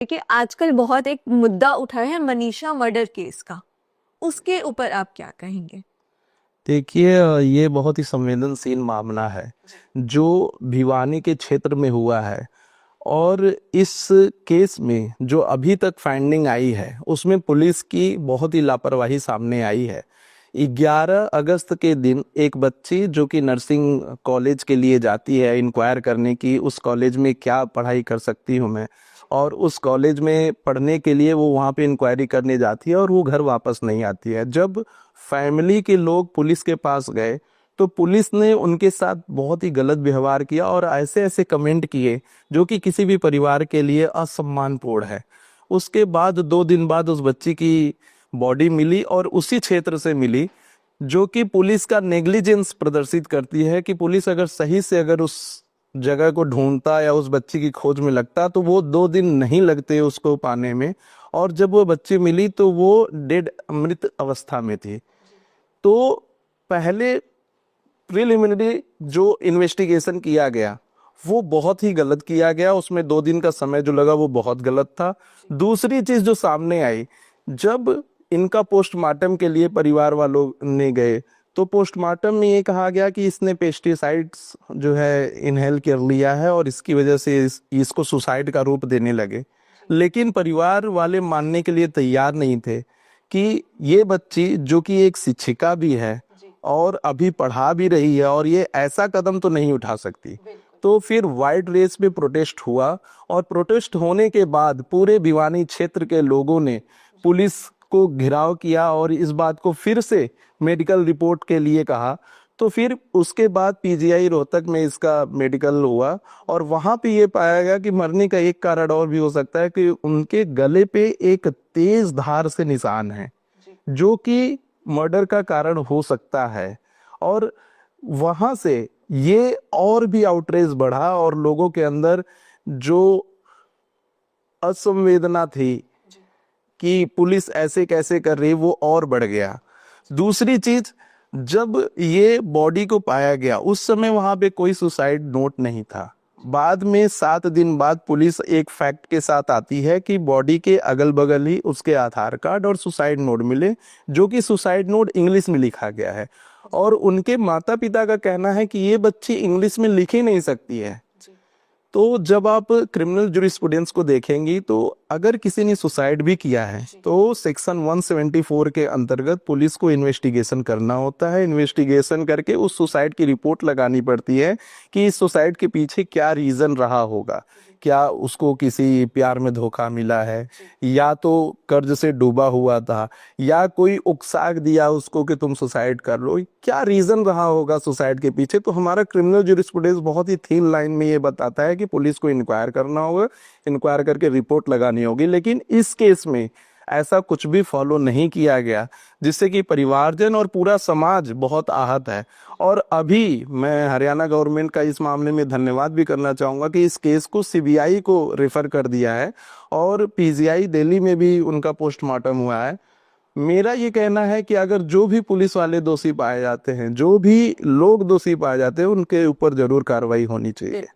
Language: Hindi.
देखिए आजकल बहुत एक मुद्दा उठा है मनीषा मर्डर केस का, उसके ऊपर आप क्या कहेंगे? देखिए ये बहुत ही संवेदनशील मामला है जो भिवानी के क्षेत्र में हुआ है। और इस केस में जो अभी तक फाइंडिंग आई है उसमें पुलिस की बहुत ही लापरवाही सामने आई है। 11 अगस्त के दिन एक बच्ची जो कि नर्सिंग कॉलेज के लिए जाती है इंक्वायर करने की उस कॉलेज में क्या पढ़ाई कर सकती हूँ मैं, और उस कॉलेज में पढ़ने के लिए वो वहाँ पे इंक्वायरी करने जाती है और वो घर वापस नहीं आती है। जब फैमिली के लोग पुलिस के पास गए तो पुलिस ने उनके साथ बहुत ही गलत व्यवहार किया और ऐसे ऐसे कमेंट किए जो कि किसी भी परिवार के लिए असम्मानपूर्ण है। उसके बाद 2 दिन बाद उस बच्ची की बॉडी मिली और उसी क्षेत्र से मिली, जो कि पुलिस का नेग्लिजेंस प्रदर्शित करती है कि पुलिस अगर सही से अगर उस जगह को ढूंढता या उस बच्ची की खोज में लगता तो वो 2 दिन नहीं लगते उसको पाने में। और जब वो बच्ची मिली तो वो डेड मृत अवस्था में थी। तो पहले प्रिलिमिनरी जो इन्वेस्टिगेशन किया गया वो बहुत ही गलत किया गया, उसमें 2 दिन का समय जो लगा वो बहुत गलत था। दूसरी चीज जो सामने आई, जब इनका पोस्टमार्टम के लिए परिवार वालों ने गए तो पोस्टमार्टम में ये कहा गया कि इसने पेस्टिसाइड्स जो है इनहेल कर लिया है और इसकी वजह से इसको सुसाइड का रूप देने लगे। लेकिन परिवार वाले मानने के लिए तैयार नहीं थे कि ये बच्ची जो कि एक शिक्षिका भी है और अभी पढ़ा भी रही है और ये ऐसा कदम तो नहीं उठा सकती। तो फिर वाइट रेस पे प्रोटेस्ट हुआ और प्रोटेस्ट होने के बाद पूरे भिवानी क्षेत्र के लोगों ने पुलिस को घेराव किया और इस बात को फिर से मेडिकल रिपोर्ट के लिए कहा। तो फिर उसके बाद पीजीआई रोहतक में इसका मेडिकल हुआ और वहां पे ये पाया गया कि मरने का एक कारण और भी हो सकता है कि उनके गले पे एक तेज धार से निशान है जो कि मर्डर का कारण हो सकता है। और वहां से ये और भी आउटरेज बढ़ा और लोगों के अंदर जो असंवेदना थी कि पुलिस ऐसे कैसे कर रही वो और बढ़ गया। दूसरी चीज, जब ये बॉडी को पाया गया उस समय वहां पे कोई सुसाइड नोट नहीं था। बाद में 7 दिन बाद पुलिस एक फैक्ट के साथ आती है कि बॉडी के अगल बगल ही उसके आधार कार्ड और सुसाइड नोट मिले, जो कि सुसाइड नोट इंग्लिश में लिखा गया है। और उनके माता पिता का कहना है कि ये बच्ची इंग्लिश में लिख ही नहीं सकती है। तो जब आप क्रिमिनल जुरिस्प्रूडेंस को देखेंगी तो अगर किसी ने सुसाइड भी किया है तो सेक्शन 174 के अंतर्गत पुलिस को इन्वेस्टिगेशन करना होता है। इन्वेस्टिगेशन करके उस सुसाइड की रिपोर्ट लगानी पड़ती है कि इस सुसाइड के पीछे क्या रीजन रहा होगा। क्या उसको किसी प्यार में धोखा मिला है, या तो कर्ज से डूबा हुआ था, या कोई उकसाक दिया उसको कि तुम सुसाइड कर लो, क्या रीजन रहा होगा सुसाइड के पीछे। तो हमारा क्रिमिनल ज्यूरिस्प्रूडेंस बहुत ही थीन लाइन में ये बताता है कि पुलिस को इंक्वायर करना होगा, इंक्वायर करके रिपोर्ट लगानी होगी। लेकिन इस केस में ऐसा कुछ भी फॉलो नहीं किया गया, जिससे कि परिवारजन और पूरा समाज बहुत आहत है। और अभी मैं हरियाणा गवर्नमेंट का इस मामले में धन्यवाद भी करना चाहूँगा कि इस केस को सीबीआई को रेफर कर दिया है और पीजीआई दिल्ली में भी उनका पोस्टमार्टम हुआ है। मेरा ये कहना है कि अगर जो भी पुलिस वाले दोषी पाए जाते हैं, जो भी लोग दोषी पाए जाते हैं, उनके ऊपर जरूर कार्रवाई होनी चाहिए।